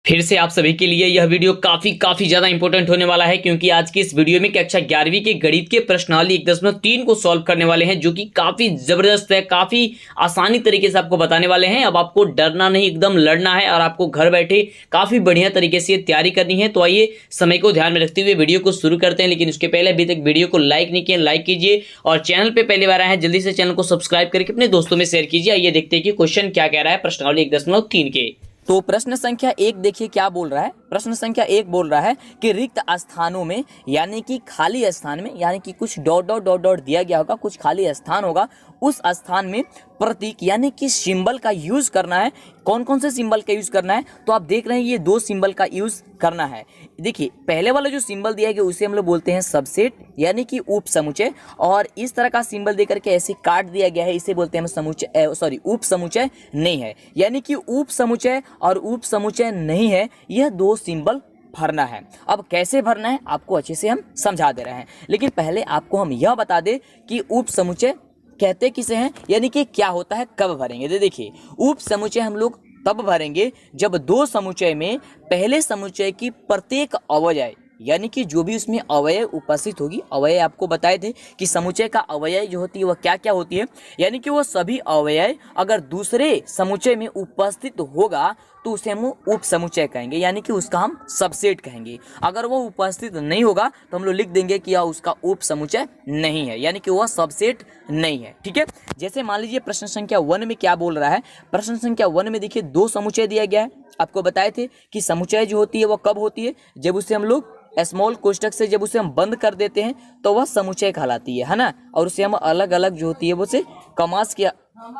फिर से आप सभी के लिए यह वीडियो काफी ज्यादा इंपॉर्टेंट होने वाला है, क्योंकि आज की इस वीडियो में कक्षा 11वीं के गणित के प्रश्नावली 1.3 को सॉल्व करने वाले हैं, जो कि काफी जबरदस्त है। काफी आसानी तरीके से आपको बताने वाले हैं। अब आपको डरना नहीं, एकदम लड़ना है और आपको घर बैठे काफी बढ़िया तरीके से तैयारी करनी है। तो आइए समय को ध्यान में रखते हुए वीडियो को शुरू करते हैं। लेकिन उसके पहले अभी तक वीडियो को लाइक नहीं किया, लाइक कीजिए, और चैनल पे पहली बार आए हैं जल्दी से चैनल को सब्सक्राइब करके अपने दोस्तों में शेयर कीजिए। आइए देखते हैं कि क्वेश्चन क्या कह रहा है प्रश्नावली 1.3 के। तो प्रश्न संख्या 1 देखिए क्या बोल रहा है। प्रश्न संख्या 1 बोल रहा है कि रिक्त स्थानों में, यानी कि खाली स्थान में, यानी कि कुछ डॉट डॉट डॉट डॉट दिया गया होगा, कुछ खाली स्थान होगा, उस स्थान में प्रतीक यानी कि सिंबल का यूज करना है। कौन कौन से सिंबल का यूज करना है? तो आप देख रहे हैं ये दो सिंबल का यूज करना है। देखिए पहले वाला जो सिंबल दिया गया उसे हम लोग बोलते हैं सबसेट, यानी कि उप समुच्चय, और इस तरह का सिंबल देकर के ऐसे काट दिया गया है, इसे बोलते हैं हम समुच्चय, उप समुच्चय नहीं है, यानी कि उप समुच्चय और उप समुच्चय नहीं है। यह दो सिंबल भरना है। अब कैसे भरना है आपको अच्छे से हम समझा दे रहे हैं, लेकिन पहले आपको हम यह बता दें कि उप समुच्चय कहते किसे हैं, यानी कि क्या होता है, कब भरेंगे। देखिए उप समुच्चय हम लोग तब भरेंगे जब दो समुच्चय में पहले समुच्चय की प्रत्येक अवयव, यानी कि जो भी उसमें अवयव उपस्थित होगी, अवयव आपको बताए थे कि समुच्चय का अवयव जो होती है वह क्या क्या होती है, यानी कि वो सभी अवयव अगर दूसरे समुच्चय में उपस्थित होगा तो उसे हम उप समुच्चय कहेंगे, यानी कि उसका हम सबसेट कहेंगे। अगर वो उपस्थित नहीं होगा तो हम लोग लिख देंगे कि यह उसका उप समुच्चय नहीं है, यानी कि वह सबसेट नहीं है। ठीक है, जैसे मान लीजिए प्रश्न संख्या 1 में क्या बोल रहा है। प्रश्न संख्या 1 में देखिए दो समुच्चय दिया गया है। आपको बताए थे कि समुच्चय जो होती है वह कब होती है, जब उसे हम लोग स्मॉल कोष्टक से जब उसे हम बंद कर देते हैं तो वह समुच्चय कहलाती है ना, और उसे हम अलग अलग जो होती है वो से कमास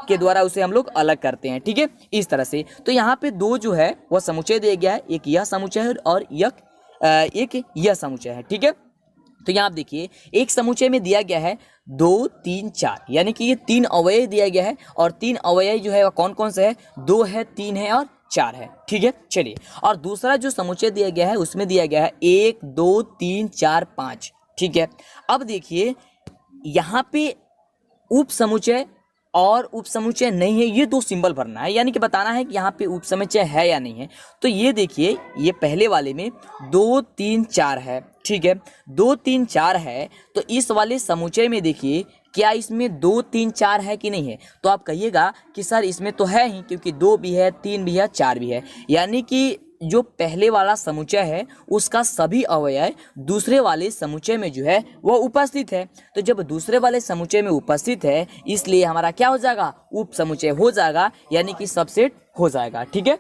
के द्वारा उसे हम लोग अलग करते हैं। ठीक है, इस तरह से। तो यहाँ पे दो जो है वह समुच्चय दिया गया है, एक यह समुच्चय है और एक यह समुच्चय है। ठीक है, तो यहाँ आप देखिए एक समुच्चय में दिया गया है 2 3 4, यानी कि ये 3 अवयव दिया गया है, और 3 अवयव जो है वह कौन कौन से है, 2 है, 3 है और 4 है। ठीक है, चलिए। और दूसरा जो समुच्चय दिया गया है उसमें दिया गया है 1 2 3 4 5। ठीक है, अब देखिए यहाँ पे उप समुच्चय और उप समुच्चय नहीं है, ये दो सिंबल भरना है, यानी कि बताना है कि यहाँ पे उप समुच्चय है या नहीं है। तो ये देखिए ये पहले वाले में 2 3 4 है। ठीक है, 2 3 4 है, तो इस वाले समुच्चय में देखिए क्या इसमें 2 3 4 है कि नहीं है। तो आप कहिएगा कि सर इसमें तो है ही, क्योंकि 2 भी है, 3 भी है, 4 भी है, यानी कि जो पहले वाला समुच्चय है उसका सभी अवयव दूसरे वाले समुच्चय में जो है वह उपस्थित है। तो जब दूसरे वाले समुच्चय में उपस्थित है, इसलिए हमारा क्या हो जाएगा, उप समुच्चय हो जाएगा, यानी कि सबसेट हो जाएगा। ठीक है,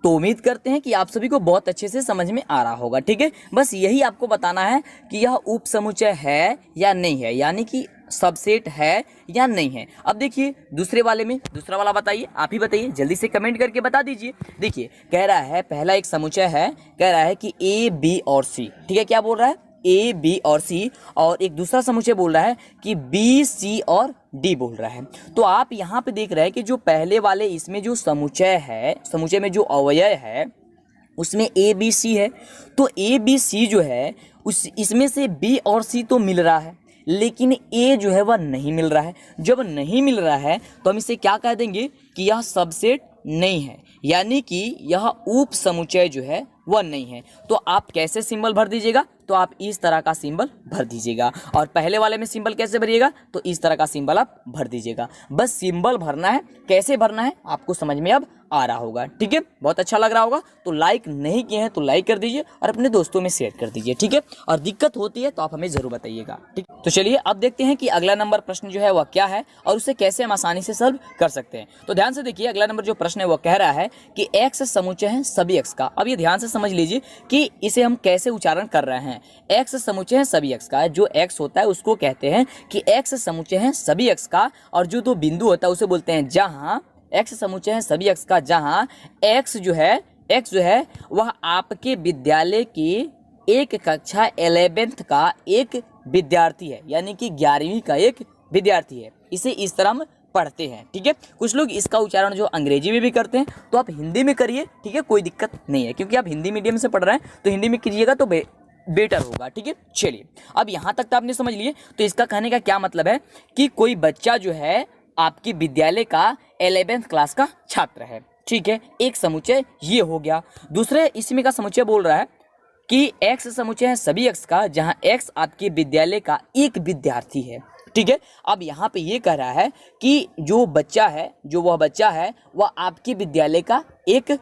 तो उम्मीद करते हैं कि आप सभी को बहुत अच्छे से समझ में आ रहा होगा। ठीक है, बस यही आपको बताना है कि यह उप समुच्चय है या नहीं है, यानी कि सबसेट है या नहीं है। अब देखिए दूसरे वाले में, दूसरा वाला बताइए, आप ही बताइए, जल्दी से कमेंट करके बता दीजिए। देखिए कह रहा है पहला एक समुच्चय है, कह रहा है कि ए बी और सी। ठीक है, क्या बोल रहा है, ए बी और सी, और एक दूसरा समुच्चय बोल रहा है कि बी सी और डी बोल रहा है। तो आप यहाँ पे देख रहे हैं कि जो पहले वाले इसमें जो समुच्चय है, समुच्चय में जो अवयव है उसमें ए बी सी है, तो ए बी सी जो है इसमें से बी और सी तो मिल रहा है, लेकिन ए जो है वह नहीं मिल रहा है। जब नहीं मिल रहा है तो हम इसे क्या कह देंगे कि यह सबसेट नहीं है, यानी कि यह उप समुच्चय जो है वह नहीं है। तो आप कैसे सिंबल भर दीजिएगा, तो आप इस तरह का सिंबल भर दीजिएगा, और पहले वाले में सिंबल कैसे भरिएगा, तो इस तरह का सिंबल आप भर दीजिएगा। बस सिंबल भरना है, कैसे भरना है आपको समझ में अब आ रहा होगा। ठीक है, बहुत अच्छा लग रहा होगा। तो लाइक नहीं किए हैं तो लाइक कर दीजिए और अपने दोस्तों में शेयर कर दीजिए। ठीक है, और दिक्कत होती है तो आप हमें जरूर बताइएगा। ठीक, तो चलिए अब देखते हैं कि अगला नंबर प्रश्न जो है वह क्या है और उसे कैसे हम आसानी से सॉल्व कर सकते हैं। तो ध्यान से देखिए अगला नंबर जो प्रश्न है वह कह रहा है कि एक्स समुच्चय है सभी एक्स का। अब ये ध्यान से समझ लीजिए कि इसे हम कैसे उच्चारण कर रहे हैं। एक्स समुच्चय है सभी एक्स का, जो एक्स होता है उसको कहते हैं कि एक्स समुच्चय है सभी एक्स का, और जो दो बिंदु होता है उसे बोलते हैं जहां एक्स समुच्चय है सभी एक्स का, जहां एक्स जो है वह आपके विद्यालय की एक कक्षा 11th का एक विद्यार्थी है, यानी कि 11वीं का एक विद्यार्थी है। इसे इस तरह हम पढ़ते हैं। ठीक है, कुछ लोग इसका उच्चारण जो अंग्रेजी में भी करते हैं, तो आप हिंदी में करिए। ठीक है, कोई दिक्कत नहीं है, क्योंकि आप हिंदी मीडियम से पढ़ रहे हैं तो हिंदी में कीजिएगा तो बेटर होगा। ठीक है, चलिए अब यहाँ तक तो आपने समझ लिए। तो इसका कहने का क्या मतलब है कि कोई बच्चा जो है आपकी विद्यालय का 11th क्लास का छात्र है। ठीक है, एक समुच्चय ये हो गया। दूसरे इसमें का समुच्चय बोल रहा है कि x समुच्चय है सभी x का जहां x आपके विद्यालय का एक विद्यार्थी है। ठीक है, अब यहाँ पे ये कह रहा है कि जो बच्चा है, जो वह बच्चा है वह आपके विद्यालय का एक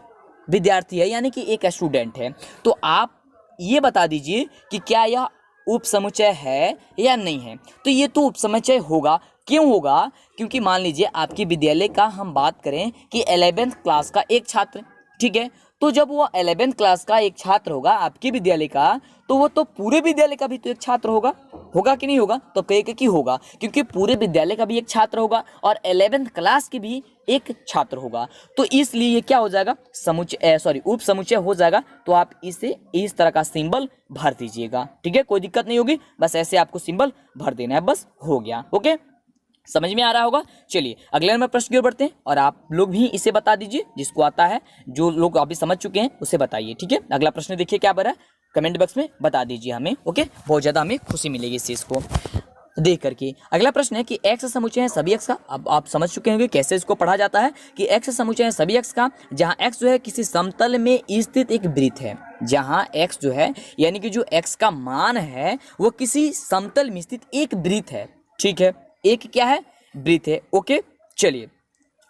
विद्यार्थी है, यानी कि एक स्टूडेंट है। तो आप ये बता दीजिए कि क्या यह उपसमुच्चय है या नहीं है। तो ये तो उपसमुच्चय होगा। क्यों होगा? क्योंकि मान लीजिए आपके विद्यालय का हम बात करें कि 11th क्लास का एक छात्र, ठीक है, तो जब वो 11th क्लास का एक छात्र होगा आपके विद्यालय का, तो वो तो पूरे विद्यालय का भी तो एक छात्र होगा। होगा कि नहीं होगा? तो कहेगा कि होगा, क्योंकि पूरे विद्यालय का भी एक छात्र होगा और 11th क्लास की भी एक छात्र होगा। तो इसलिए ये क्या हो जाएगा? समुच्चय उप समुच्चय हो जाएगा। तो आप इसे इस तरह का सिंबल भर दीजिएगा। ठीक है, कोई दिक्कत नहीं होगी, बस ऐसे आपको सिंबल भर देना है, बस हो गया। ओके, समझ में आ रहा होगा। चलिए अगले नंबर प्रश्न की ओर बढ़ते हैं और आप लोग भी इसे बता दीजिए, जिसको आता है, जो लोग अभी समझ चुके हैं उसे बताइए। ठीक है, अगला प्रश्न देखिए क्या बना है, कमेंट बॉक्स में बता दीजिए हमें। ओके, बहुत ज़्यादा हमें खुशी मिलेगी इस चीज़ को देख करके। अगला प्रश्न है कि x समुच्चय है सभी x का। अब आप समझ चुके होंगे कैसे इसको पढ़ा जाता है कि x समुच्चय है सभी x का जहां x जो है किसी समतल में स्थित एक वृत्त है। जहां x जो है यानी कि जो x का मान है वो किसी समतल में स्थित एक वृत्त है। ठीक है, एक क्या है? वृत्त है। ओके, चलिए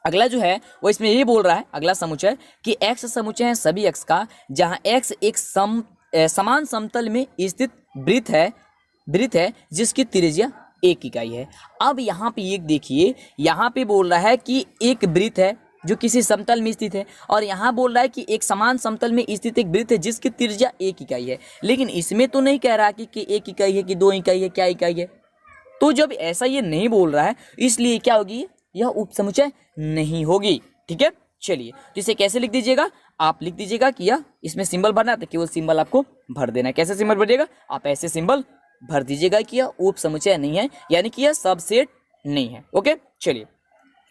अगला जो है वो इसमें ये बोल रहा है, अगला समुच्चय कि x समुच्चय है सभी x का जहां x एक समान समतल में स्थित वृत्त है जिसकी त्रिज्या 1 इकाई है। अब यहाँ पे एक देखिए, यहाँ पे बोल रहा है कि एक वृत्त है जो किसी समतल में स्थित है, और यहाँ बोल रहा है कि एक समान समतल में स्थित एक वृत्त है जिसकी त्रिज्या 1 इकाई है। लेकिन इसमें तो नहीं कह रहा कि 1 इकाई है कि 2 इकाई है, क्या इकाई है। तो जब ऐसा ये नहीं बोल रहा है, इसलिए क्या होगी? यह उपसमुच्चय नहीं होगी। ठीक है, चलिए तो इसे कैसे लिख दीजिएगा? आप लिख दीजिएगा कि यह इसमें सिंबल भरना है, तो केवल सिंबल आपको भर देना है। कैसे सिंबल भरिएगा? आप ऐसे सिंबल भर दीजिएगा कि यह उपसमुच्चय नहीं है, यानी कि यह सबसेट नहीं है। ओके, चलिए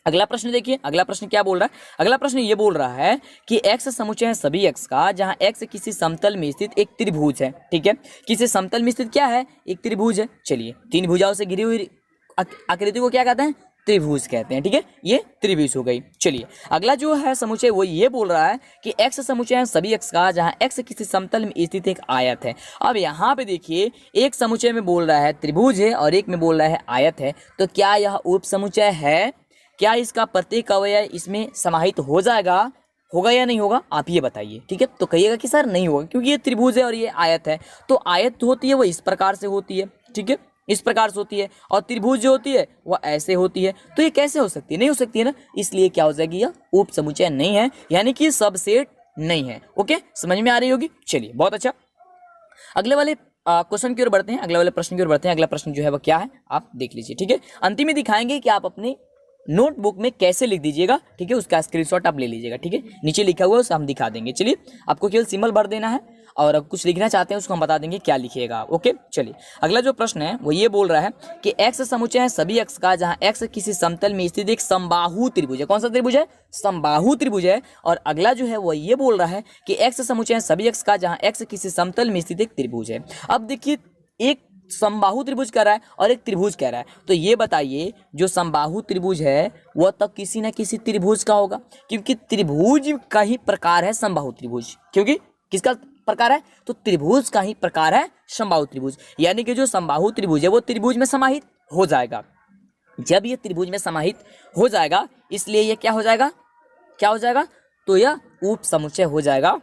अगला प्रश्न देखिए। अगला प्रश्न क्या बोल रहा है? अगला प्रश्न ये बोल रहा है कि x समुच्चय है सभी x का जहां x किसी समतल में स्थित एक त्रिभुज है। ठीक है, किसी समतल में स्थित क्या है? एक त्रिभुज है। चलिए, 3 भुजाओं से घिरी हुई आकृति को क्या कहते हैं? त्रिभुज कहते हैं। ठीक है, ये त्रिभुज हो गई। चलिए अगला जो है समुच्चय वो ये बोल रहा है कि x समुच्चय है सभी x का जहां x किसी समतल में स्थित एक आयत है। अब यहाँ पे देखिए, एक समुच्चय में बोल रहा है त्रिभुज है और एक में बोल रहा है आयत है। तो क्या यह उप समुच्चय है? क्या इसका प्रत्येक अवयव इसमें समाहित हो जाएगा? होगा या नहीं होगा? आप ये बताइए। ठीक है, तो कहिएगा कि सर नहीं होगा, क्योंकि ये त्रिभुज है और ये आयत है। तो आयत होती है वो इस प्रकार से होती है। ठीक है, इस प्रकार से होती है, और त्रिभुज जो होती है वो ऐसे होती है। तो ये कैसे हो सकती है? नहीं हो सकती है ना, इसलिए क्या हो जाएगी? यह उप समुच्चय नहीं है, यानी कि सबसेट नहीं है। ओके, समझ में आ रही होगी। चलिए बहुत अच्छा, अगले वाले क्वेश्चन की ओर बढ़ते हैं, अगले वाले प्रश्न की ओर बढ़ते हैं। अगला प्रश्न जो है वो क्या है आप देख लीजिए। ठीक है, अंतिम में दिखाएंगे कि आप अपने नोटबुक में कैसे लिख दीजिएगा। ठीक है, उसका स्क्रीनशॉट आप ले लीजिएगा। ठीक है, नीचे लिखा हुआ है उसे हम दिखा देंगे। चलिए, आपको केवल सिंबल भर देना है और अब कुछ लिखना चाहते हैं उसको हम बता देंगे क्या लिखिएगा। ओके, चलिए अगला जो प्रश्न है वो ये बोल रहा है कि x समुच्चय है सभी x का जहां x किसी समतल में स्थित एक समबाहु त्रिभुज है। कौन सा त्रिभुज है? समबाहु त्रिभुज है। और अगला जो है वो ये बोल रहा है कि x समुच्चय है सभी x का जहां x किसी समतल में स्थित एक त्रिभुज है। अब देखिए, एक समबाहु त्रिभुज कह रहा है और एक त्रिभुज कह रहा है। तो ये बताइए, जो समबाहु त्रिभुज है वह तो किसी न किसी त्रिभुज का होगा, क्योंकि त्रिभुज का ही प्रकार है समबाहु त्रिभुज। क्योंकि किसका प्रकार है? तो त्रिभुज का ही प्रकार है समबाहु त्रिभुज, यानी कि जो समबाहु त्रिभुज है वो त्रिभुज में समाहित हो जाएगा। जब ये त्रिभुज में समाहित हो जाएगा, इसलिए ये क्या हो जाएगा? क्या हो जाएगा? तो यह उप समुच्चय हो जाएगा,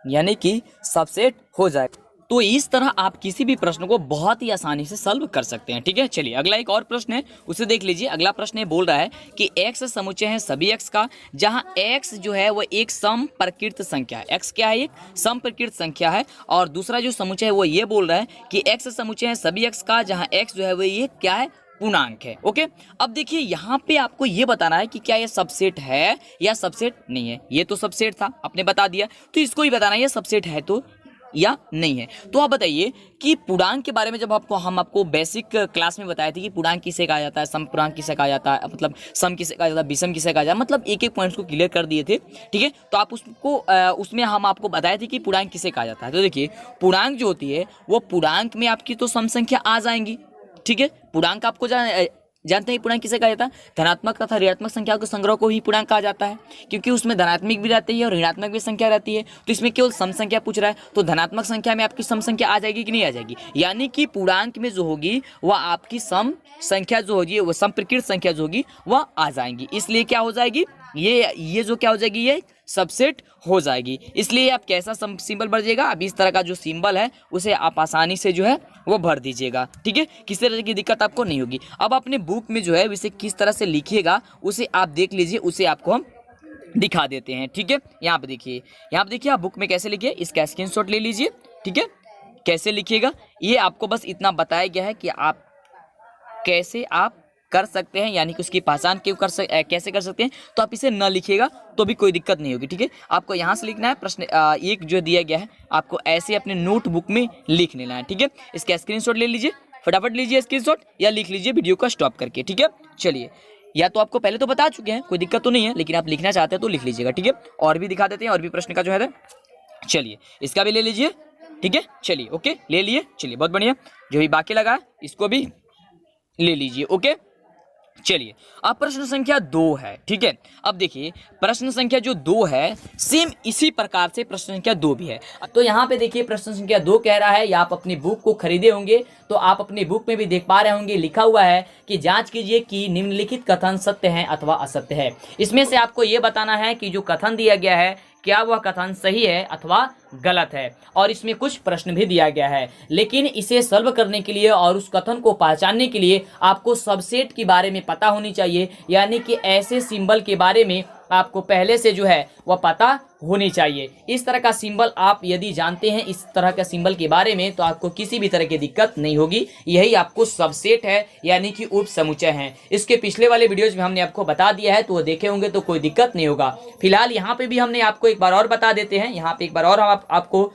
यानी कि सबसेट हो जाएगा। तो इस तरह आप किसी भी प्रश्न को बहुत ही आसानी से सॉल्व कर सकते हैं। ठीक है, चलिए अगला एक और प्रश्न है, उसे देख लीजिए। अगला प्रश्न ये बोल रहा है कि x समुच्चय है सभी x का जहां x जो है वो एक समप्रकृत संख्या है। x क्या है? एक समप्रकृत संख्या है। और दूसरा जो समुच्चय है वो ये बोल रहा है कि x समुच्चय है सभी x का जहां x जो है वो ये क्या है? पूर्णांक है। ओके, अब देखिए यहाँ पे आपको ये बताना है कि क्या ये सबसेट है या सबसेट नहीं है। ये तो सबसेट था, आपने बता दिया, तो इसको ही बताना है ये सबसेट है तो या नहीं है। तो आप बताइए कि पूर्णांक के बारे में जब हम आपको बेसिक क्लास में बताए थे कि पूर्णांक किसे कहा जाता है, सम पूर्णांक किसे कहा जाता है, मतलब सम किसे कहा जाता है, विषम किसे कहा जाता है, मतलब एक एक पॉइंट्स को क्लियर कर दिए थे। ठीक है, तो आप उसको उसमें हम आपको बताए थे कि पूर्णांक किसे कहा जाता है। तो देखिए, पूर्णांक जो होती है वो पूर्णांक में आपकी तो सम संख्या आ जाएंगी। ठीक है, पूर्णांक आपको जानते हैं पूर्णांक किसे कहा जाता है? धनात्मक तथा ऋणात्मक संख्याओं के संग्रह को ही पूर्णांक कहा जाता है, क्योंकि उसमें धनात्मक भी रहती है और ऋणात्मक भी संख्या रहती है। तो इसमें केवल सम संख्या पूछ रहा है, तो धनात्मक संख्या में आपकी सम संख्या आ जाएगी कि नहीं आ जाएगी? यानी कि पूर्णांक में जो होगी वह आपकी सम संख्या जो होगी, वह समप्रकृत संख्या जो होगी वह आ जाएंगी। इसलिए क्या हो जाएगी, ये जो क्या हो जाएगी, ये सबसेट हो जाएगी। इसलिए आप कैसा सिंबल भर दीजिएगा, अब इस तरह का जो सिंबल है उसे आप आसानी से जो है वो भर दीजिएगा। ठीक है, किसी तरह की दिक्कत आपको नहीं होगी। अब अपने बुक में जो है इसे किस तरह से लिखिएगा उसे आप देख लीजिए, उसे आपको हम दिखा देते हैं। ठीक है, यहाँ पे देखिए, आप बुक में कैसे लिखिए, इसका स्क्रीनशॉट ले लीजिए। ठीक है, कैसे लिखिएगा ये आपको बस इतना बताया गया है कि आप कैसे आप कर सकते हैं, यानी कि उसकी पहचान कैसे कर सकते हैं। तो आप इसे न लिखिएगा तो भी कोई दिक्कत नहीं होगी। ठीक है, आपको यहाँ से लिखना है, प्रश्न एक जो दिया गया है आपको ऐसे अपने नोटबुक में लिख लेना है। ठीक है, इसका स्क्रीनशॉट ले लीजिए, फटाफट लीजिए स्क्रीनशॉट, या लिख लीजिए वीडियो को स्टॉप करके। ठीक है, चलिए, या तो आपको पहले तो बता चुके हैं, कोई दिक्कत तो नहीं है, लेकिन आप लिखना चाहते हैं तो लिख लीजिएगा। ठीक है, और भी दिखा देते हैं, और भी प्रश्न का जो है, चलिए इसका भी ले लीजिए। ठीक है, चलिए ओके, ले लिए, चलिए बहुत बढ़िया। जो भी बाकी लगा इसको भी ले लीजिए। ओके, चलिए अब प्रश्न संख्या 2 है। ठीक है, अब देखिए प्रश्न संख्या जो 2 है सेम इसी प्रकार से प्रश्न संख्या 2 भी है। तो यहाँ पे देखिए प्रश्न संख्या 2 कह रहा है, या आप अपनी बुक को खरीदे होंगे तो आप अपनी बुक में भी देख पा रहे होंगे, लिखा हुआ है कि जांच कीजिए कि निम्नलिखित कथन सत्य है अथवा असत्य है। इसमें से आपको ये बताना है कि जो कथन दिया गया है क्या वह कथन सही है अथवा गलत है, और इसमें कुछ प्रश्न भी दिया गया है। लेकिन इसे सॉल्व करने के लिए और उस कथन को पहचानने के लिए आपको सबसेट के बारे में पता होनी चाहिए, यानी कि ऐसे सिंबल के बारे में आपको पहले से जो है वह पता होनी चाहिए। इस तरह का सिंबल आप यदि जानते हैं, इस तरह का सिंबल के बारे में, तो आपको किसी भी तरह की दिक्कत नहीं होगी। यही आपको सबसेट है, यानी कि उप समुच्चय है। इसके पिछले वाले वीडियोज में हमने आपको बता दिया है, तो वो देखे होंगे तो कोई दिक्कत नहीं होगा। फिलहाल यहाँ पे भी हमने आपको एक बार और बता देते हैं, यहाँ पे एक बार और हम आपको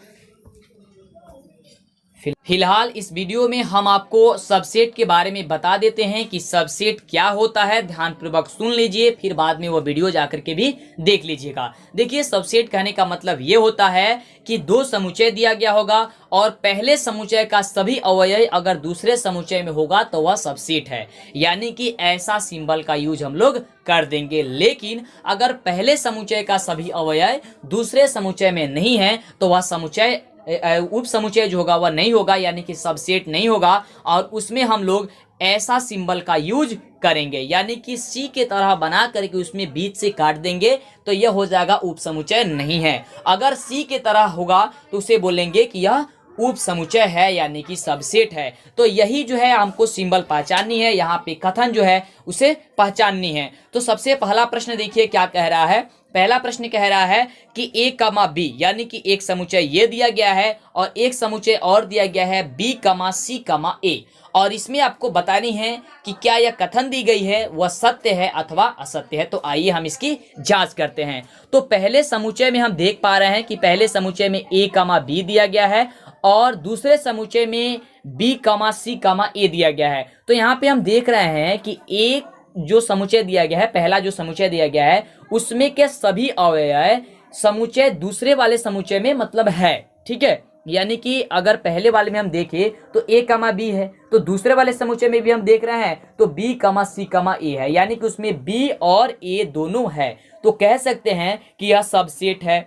फिलहाल इस वीडियो में हम आपको सबसेट के बारे में बता देते हैं कि सबसेट क्या होता है। ध्यानपूर्वक सुन लीजिए, फिर बाद में वो वीडियो जाकर के भी देख लीजिएगा। देखिए सबसेट कहने का मतलब ये होता है कि दो समुच्चय दिया गया होगा और पहले समुच्चय का सभी अवयव अगर दूसरे समुच्चय में होगा तो वह सबसेट है, यानी कि ऐसा सिंबल का यूज हम लोग कर देंगे। लेकिन अगर पहले समुच्चय का सभी अवयव दूसरे समुच्चय में नहीं है तो वह समुच्चय उप समुच्चय जो होगा वह नहीं होगा, यानी कि सबसेट नहीं होगा, और उसमें हम लोग ऐसा सिंबल का यूज करेंगे, यानी कि सी के तरह बना करके उसमें बीच से काट देंगे तो यह हो जाएगा उप समुच्चय नहीं है। अगर सी के तरह होगा तो उसे बोलेंगे कि यह उप समुच्चय है, यानी कि सबसेट है। तो यही जो है हमको सिंबल पहचाननी है, यहाँ पे कथन जो है उसे पहचाननी है। तो सबसे पहला प्रश्न देखिए क्या कह रहा है। पहला प्रश्न कह रहा है कि ए कमा बी, यानी कि एक समुच्चय ये दिया गया है और एक समुच्चय और दिया गया है बी कमा सी कमा ए, और इसमें आपको बतानी है कि क्या यह कथन दी गई है वह सत्य है अथवा असत्य है। तो आइए हम इसकी जांच करते हैं। तो पहले समुच्चय में हम देख पा रहे हैं कि पहले समुच्चय में ए कमा बी दिया गया है और दूसरे समुच्चय में बी कमा सी कमा ए दिया गया है। तो यहाँ पे हम देख रहे हैं कि एक जो समुच्चय दिया गया है, पहला जो समुच्चय दिया गया है उसमें के सभी अवयव समुच्चय दूसरे वाले समुच्चय में मतलब है। ठीक है, यानी कि अगर पहले वाले में हम देखें तो ए कमा बी है, तो दूसरे वाले समुच्चय में भी हम देख रहे हैं तो बी कमा सी कमा ए है, यानी कि उसमें बी और ए दोनों है। तो कह सकते हैं कि यह सबसेट है।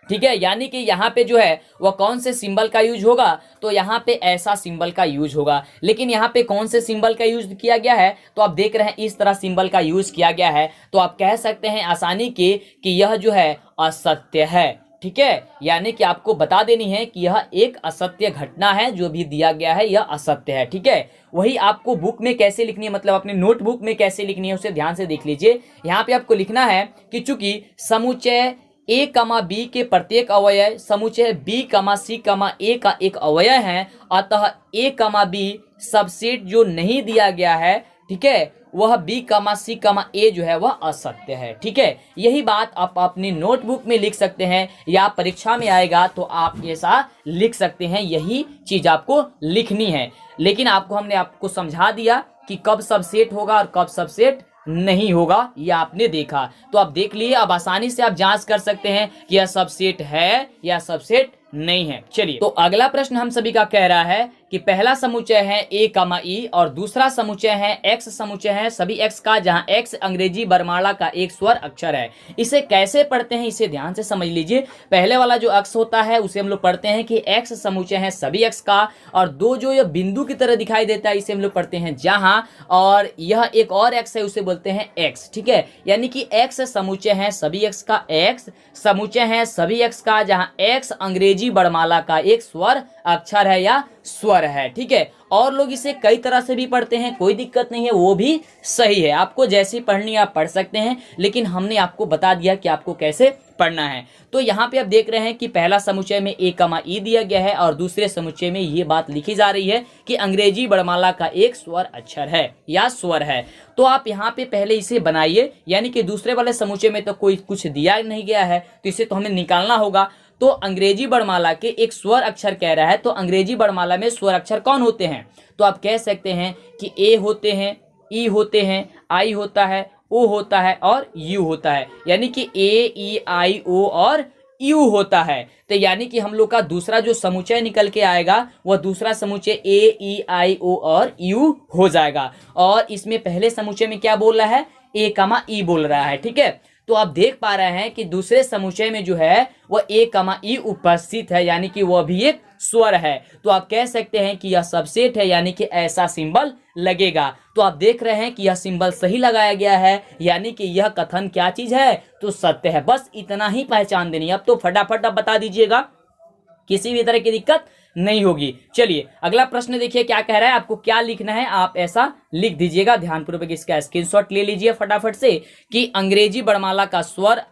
ठीक है, यानी कि यहाँ पे जो है वह कौन से सिंबल का यूज होगा, तो यहाँ पे ऐसा सिंबल का यूज होगा। लेकिन यहाँ पे कौन से सिंबल का यूज किया गया है, तो आप देख रहे हैं इस तरह सिंबल का यूज किया गया है। तो आप कह सकते हैं आसानी के कि यह जो है असत्य है। ठीक है, यानी कि आपको बता देनी है कि यह एक असत्य घटना है, जो भी दिया गया है यह असत्य है। ठीक है, वही आपको बुक में कैसे लिखनी है, मतलब अपने नोटबुक में कैसे लिखनी है उसे ध्यान से देख लीजिए। यहाँ पे आपको लिखना है कि चूंकि समुच्चय ए कमा बी के प्रत्येक अवयव समुच्चय बी कमा सी कमा ए का एक अवयव है, अतः ए कमा बी सबसेट जो नहीं दिया गया है, ठीक है, वह बी कमा सी कमा ए जो है वह असत्य है। ठीक है, यही बात आप अपनी नोटबुक में लिख सकते हैं या परीक्षा में आएगा तो आप ऐसा लिख सकते हैं, यही चीज आपको लिखनी है। लेकिन हमने आपको समझा दिया कि कब सबसेट होगा और कब सबसेट नहीं होगा, ये आपने देखा। तो आप देख लिए, अब आसानी से आप जांच कर सकते हैं कि यह सबसेट है या सबसेट नहीं है। चलिए, तो अगला प्रश्न हम सभी का कह रहा है कि पहला समुच्चय है ए कमा ई और दूसरा समुच्चय है एक्स समुच्चय है सभी एक्स का, जहां एक्स अंग्रेजी वर्णमाला का एक स्वर अक्षर है। इसे कैसे पढ़ते हैं इसे ध्यान से समझ लीजिए। पहले वाला जो अक्ष होता है उसे हम लोग पढ़ते हैं कि एक्स समुच्चय है सभी एक्स का, और दो जो ये बिंदु की तरह दिखाई देता है इसे हम लोग पढ़ते हैं जहां, और यह एक और एक्स है उसे बोलते हैं एक्स। ठीक है, यानी कि एक्स समुच्चय है सभी एक्स का, एक्स समुच्चय है सभी एक्स का, जहां एक्स अंग्रेजी वर्णमाला का एक स्वर अक्षर है या स्वर है। ठीक है, और लोग इसे कई तरह से भी पढ़ते हैं, कोई दिक्कत नहीं है, वो भी सही है। आपको जैसी पढ़नी आप पढ़ सकते हैं, लेकिन हमने आपको बता दिया कि आपको कैसे पढ़ना है। तो यहाँ पे आप देख रहे हैं कि पहला समुच्चय में ए कमा ई दिया गया है और दूसरे समुच्चय में ये बात लिखी जा रही है कि अंग्रेजी वर्णमाला का एक स्वर अक्षर है या स्वर है। तो आप यहाँ पे पहले इसे बनाइए, यानी कि दूसरे वाले समुच्चय में तो कोई कुछ दिया नहीं गया है, तो इसे तो हमें निकालना होगा। तो अंग्रेजी वर्णमाला के एक स्वर अक्षर कह रहा है, तो अंग्रेजी वर्णमाला में स्वर अक्षर कौन होते हैं? तो आप कह सकते हैं कि ए होते हैं, ई होते हैं, आई होता है, ओ होता है और यू होता है, यानी कि ए ई आई ओ और यू होता है। तो यानी कि हम लोग का दूसरा जो समुच्चय निकल के आएगा वह दूसरा समुच्चय ए ई आई ओ और यू हो जाएगा। और इसमें पहले समुच्चय में क्या बोल रहा है? ए कमा ई बोल रहा है। ठीक है, तो आप देख पा रहे हैं कि दूसरे समुच्चय में जो है वह ए कमा ई उपस्थित है, यानी कि वह भी एक स्वर है। तो आप कह सकते हैं कि यह सबसेट है, यानी कि ऐसा सिंबल लगेगा। तो आप देख रहे हैं कि यह सिंबल सही लगाया गया है, यानी कि यह कथन क्या चीज है? तो सत्य है। बस इतना ही पहचान देनी है। अब तो फटाफट आप बता दीजिएगा, किसी भी तरह की दिक्कत नहीं होगी। चलिए अगला प्रश्न देखिए क्या कह रहा है, आपको क्या लिखना है आप ऐसा लिख दीजिएगा। ध्यानपूर्वक इसका स्क्रीनशॉट ले लीजिए फटाफट से कि अंग्रेजी वर्णमाला का स्वर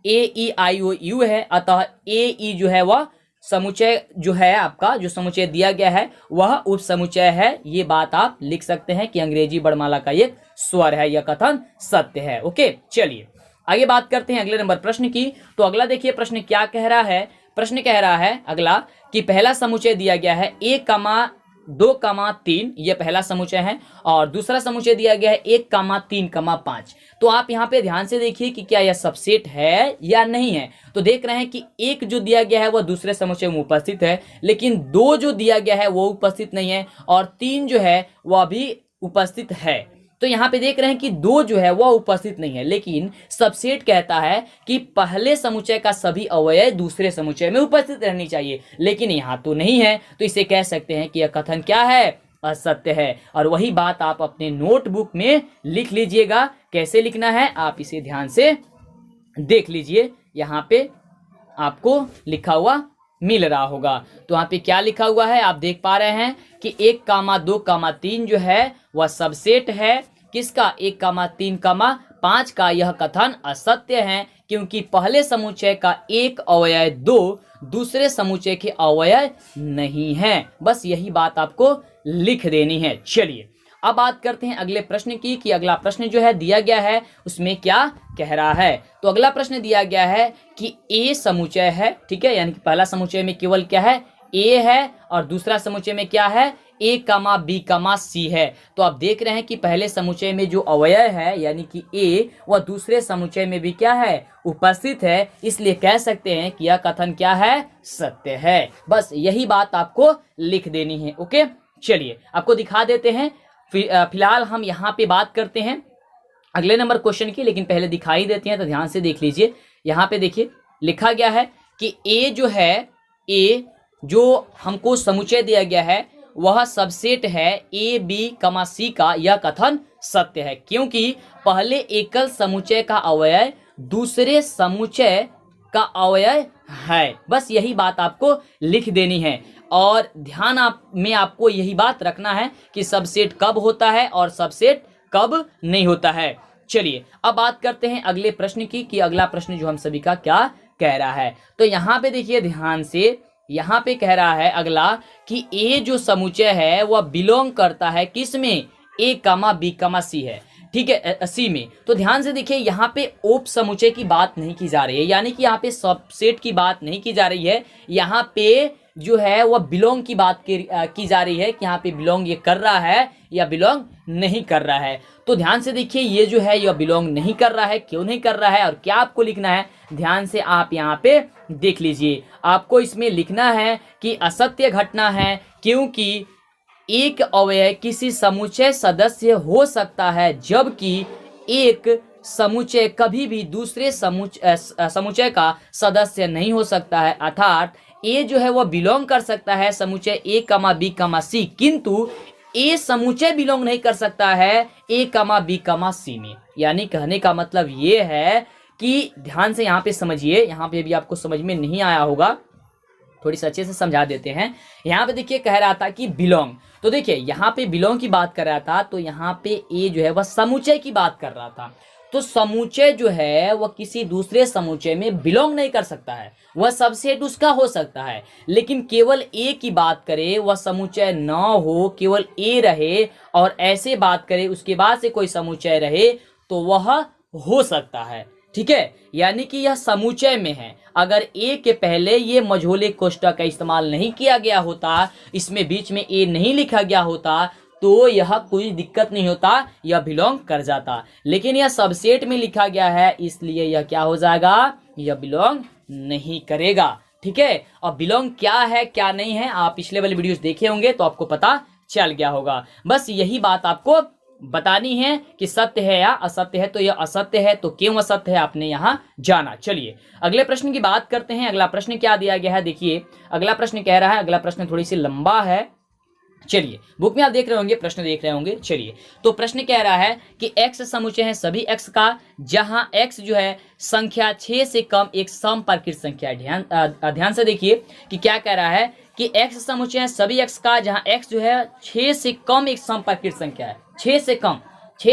ए ई आई ओ यू है, अतः ए ई जो है वह समुच्चय जो है आपका जो समुच्चय दिया गया है वह उप समुच्चय है। ये बात आप लिख सकते हैं कि अंग्रेजी वर्णमाला का एक स्वर है, यह कथन सत्य है। ओके, चलिए आगे बात करते हैं अगले नंबर प्रश्न की। तो अगला देखिए प्रश्न क्या कह रहा है। प्रश्न कह रहा है अगला कि पहला समुच्चय दिया गया है ए कमा 2 कमा 3, यह पहला समुच्चय है, और दूसरा समुच्चय दिया गया है 1 कमा 3 कमा 5। तो आप यहाँ पे ध्यान से देखिए कि क्या यह सबसेट है या नहीं है। तो देख रहे हैं कि एक जो दिया गया है वह दूसरे समुच्चय में उपस्थित है, लेकिन 2 जो दिया गया है वो उपस्थित नहीं है, और 3 जो है वह भी उपस्थित है। तो यहाँ पे देख रहे हैं कि 2 जो है वह उपस्थित नहीं है, लेकिन सबसेट कहता है कि पहले समुच्चय का सभी अवयव दूसरे समुच्चय में उपस्थित रहनी चाहिए, लेकिन यहाँ तो नहीं है। तो इसे कह सकते हैं कि यह कथन क्या है? असत्य है। और वही बात आप अपने नोटबुक में लिख लीजिएगा। कैसे लिखना है आप इसे ध्यान से देख लीजिए, यहाँ पे आपको लिखा हुआ मिल रहा होगा। तो यहाँ पे क्या लिखा हुआ है आप देख पा रहे हैं कि 1 कामा 2 कामा 3 जो है वह सबसेट है किसका? 1 कामा 3 कामा 5 का। यह कथन असत्य है, क्योंकि पहले समुच्चय का एक अवयव 2 दूसरे समुच्चय के अवयव नहीं है। बस यही बात आपको लिख देनी है। चलिए अब बात करते हैं अगले प्रश्न की कि अगला प्रश्न जो है दिया गया है उसमें क्या कह रहा है। तो अगला प्रश्न दिया गया है कि ए समुच्चय है, ठीक है, यानी कि पहला समुच्चय में केवल क्या है? ए है, और दूसरा समुच्चय में क्या है? ए कमा बी कमा सी है। तो आप देख रहे हैं कि पहले समुच्चय में जो अवयव है यानी कि ए, वह दूसरे समुच्चय में भी क्या है? उपस्थित है। इसलिए कह सकते हैं कि यह कथन क्या है? सत्य है। बस यही बात आपको लिख देनी है। ओके, चलिए आपको दिखा देते हैं। फिलहाल हम यहाँ पे बात करते हैं अगले नंबर क्वेश्चन की, लेकिन पहले दिखाई देते हैं तो ध्यान से देख लीजिए। यहाँ पे देखिए लिखा गया है कि ए जो है, ए जो हमको समुच्चय दिया गया है वह सबसेट है ए बी कमा सी का। यह कथन सत्य है, क्योंकि पहले एकल समुच्चय का अवयव दूसरे समुच्चय का अवयव है। बस यही बात आपको लिख देनी है, और ध्यान में आपको यही बात रखना है कि सबसेट कब होता है और सबसेट कब नहीं होता है। चलिए अब बात करते हैं अगले प्रश्न की कि अगला प्रश्न जो हम सभी का क्या कह रहा है। तो यहाँ पे देखिए ध्यान से, यहाँ पे कह रहा है अगला कि ए जो समुच्चय है वह बिलोंग करता है किस में? ए कमा बी कमा सी है, ठीक है, सी में। तो ध्यान से देखिए यहाँ पे उप समुच्चय की बात नहीं की जा रही है, यानी कि यहाँ पे सबसेट की बात नहीं की जा रही है। यहाँ पे जो है वह बिलोंग की बात की जा रही है कि यहाँ पे बिलोंग ये कर रहा है या बिलोंग नहीं कर रहा है। तो ध्यान से देखिए ये जो है यह बिलोंग नहीं कर रहा है। क्यों नहीं कर रहा है और क्या आपको लिखना है, ध्यान से आप यहाँ पे देख लीजिए। आपको इसमें लिखना है कि असत्य घटना है, क्योंकि एक अवयव किसी समुच्चय सदस्य हो सकता है जबकि एक समुच्चय कभी भी दूसरे समुच्चय का सदस्य नहीं हो सकता है। अर्थात ए जो है वह बिलोंग कर सकता है समुच्चय ए कमा बी कमा सी, किंतु ए समुच्चय बिलोंग नहीं कर सकता है ए कमा बी कमा सी में। यानी कहने का मतलब ये है कि ध्यान से यहाँ पे समझिए, यहाँ पे भी आपको समझ में नहीं आया होगा, थोड़ी सी अच्छे से समझा देते हैं। यहाँ पे देखिए कह रहा था कि बिलोंग, तो देखिए यहाँ पे बिलोंग की बात कर रहा था, तो यहाँ पे ए जो है वह समुच्चय की बात कर रहा था। तो समुच्चय जो है वह किसी दूसरे समुच्चय में बिलोंग नहीं कर सकता है, वह सबसेट उसका हो सकता है। लेकिन केवल ए की बात करें, वह समुच्चय न हो, केवल ए रहे और ऐसे बात करें उसके बाद से कोई समुच्चय रहे तो वह हो सकता है। ठीक है, यानी कि यह समुच्चय में है। अगर ए के पहले ये मझोले कोष्ठक का इस्तेमाल नहीं किया गया होता, इसमें बीच में ए नहीं लिखा गया होता, तो यह कोई दिक्कत नहीं होता, यह बिलोंग कर जाता। लेकिन यह सबसेट में लिखा गया है, इसलिए यह क्या हो जाएगा, यह बिलोंग नहीं करेगा। ठीक है, और बिलोंग क्या है क्या नहीं है आप पिछले वाले वीडियोस देखे होंगे तो आपको पता चल गया होगा। बस यही बात आपको बतानी है कि सत्य है या असत्य है। तो यह असत्य है, तो क्यों असत्य है आपने यहाँ जाना। चलिए अगले प्रश्न की बात करते हैं। अगला प्रश्न क्या दिया गया है, देखिए अगला प्रश्न कह रहा है, अगला प्रश्न थोड़ी सी लंबा है। चलिए बुक में आप देख रहे होंगे, प्रश्न देख रहे होंगे। चलिए तो प्रश्न कह रहा है कि x समुच्चय है सभी x का जहां x जो है संख्या 6 से कम एक समप्रकृत संख्या है। ध्यान से देखिए कि क्या कह रहा है कि x समुच्चय है सभी x का जहां x जो है 6 से कम एक समप्रकृत संख्या है। 6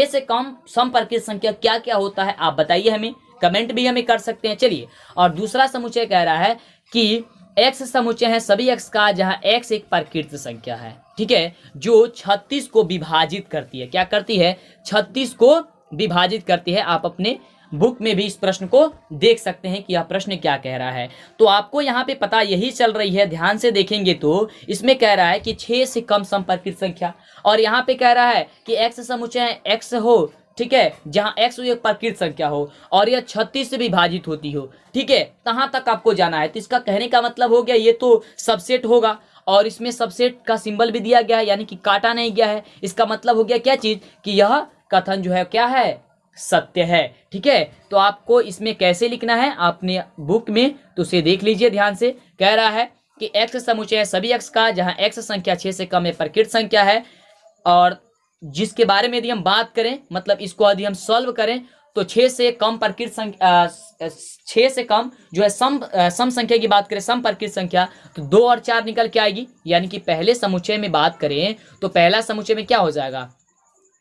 से कम समप्रकृत संख्या क्या क्या होता है आप बताइए, हमें कमेंट भी हमें कर सकते हैं। चलिए, और दूसरा समुच्चय कह रहा है कि x समुच्चय है सभी x का जहां x एक प्रकृत संख्या है। ठीक है, जो 36 को विभाजित करती है। क्या करती है, 36 को विभाजित करती है। आप अपने बुक में भी इस प्रश्न को देख सकते हैं कि यह प्रश्न क्या कह रहा है। तो आपको यहाँ पे पता यही चल रही है, ध्यान से देखेंगे तो इसमें कह रहा है कि 6 से कम समप्रकृत संख्या, और यहाँ पे कह रहा है कि x समुच्चय x हो, ठीक है, जहां x एक प्रकृत संख्या हो और यह 36 से विभाजित होती हो। ठीक है, कहाँ तक आपको जाना है, तो इसका कहने का मतलब हो गया ये तो सबसेट होगा, और इसमें सबसेट का सिंबल भी दिया गया है, यानी कि काटा नहीं गया है। इसका मतलब हो गया क्या चीज, कि यह कथन जो है क्या है, सत्य है। ठीक है, तो आपको इसमें कैसे लिखना है आपने बुक में, तो उसे देख लीजिए ध्यान से। कह रहा है कि x समुच्चय है सभी x का जहां x संख्या 6 से कम एक प्रकृत संख्या है, और जिसके बारे में यदि हम बात करें, मतलब इसको यदि हम सॉल्व करें तो 6 से कम प्रकृत संख्या 6 से कम जो है सम संख्या की बात करें, सम प्रकृत संख्या, तो 2 और 4 निकल के आएगी। यानी कि पहले समुच्चय में बात करें तो पहला समुच्चय में क्या हो जाएगा,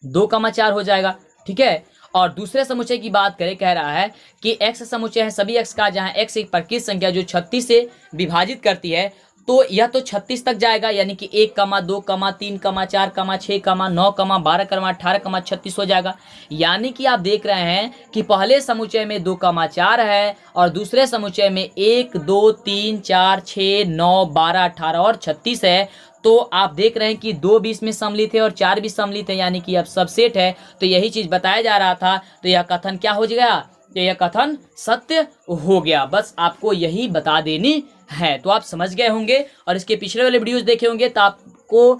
2,4 हो जाएगा। ठीक है, और दूसरे समुच्चय की बात करें, कह रहा है कि x समुच्चय है सभी x का जहां x एक प्रकृत संख्या जो 36 से विभाजित करती है, तो यह तो 36 तक जाएगा, यानी कि 1, 2, 3, 4, 6, 9, 12, 18, 36 हो जाएगा। यानी कि आप देख रहे हैं कि पहले समुच्चय में 2,4 है और दूसरे समुच्चय में 1, 2, 3, 4, 6, 9, 12, 18 और 36 है। तो आप देख रहे हैं कि 2 भी इसमें सम्मिलित है और 4 भी सम्मिलित है, यानी कि अब सबसेट है। तो यही चीज बताया जा रहा था, तो यह कथन क्या हो गया, तो यह कथन सत्य हो गया। बस आपको यही बता देनी है, तो आप समझ गए होंगे, और इसके पिछले वाले वीडियोस देखे होंगे, तो आपको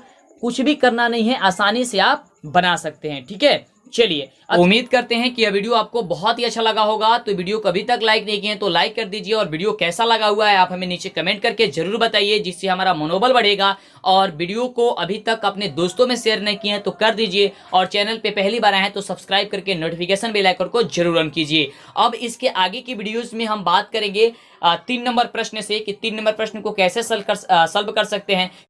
कुछ भी करना नहीं है, आसानी से आप बना सकते हैं। ठीक है, चलिए उम्मीद करते हैं कि यह वीडियो आपको बहुत ही अच्छा लगा होगा। तो वीडियो को अभी तक लाइक नहीं किए तो लाइक कर दीजिए, और वीडियो कैसा लगा हुआ है आप हमें नीचे कमेंट करके जरूर बताइए, जिससे हमारा मनोबल बढ़ेगा। और वीडियो को अभी तक अपने दोस्तों में शेयर नहीं किए हैं तो कर दीजिए, और चैनल पे पहली बार आए हैं तो सब्सक्राइब करके नोटिफिकेशन बेल आइकन को जरूर ऑन कीजिए। अब इसके आगे की वीडियोज में हम बात करेंगे 3 नंबर प्रश्न से, कि 3 नंबर प्रश्न को कैसे सॉल्व कर सकते हैं।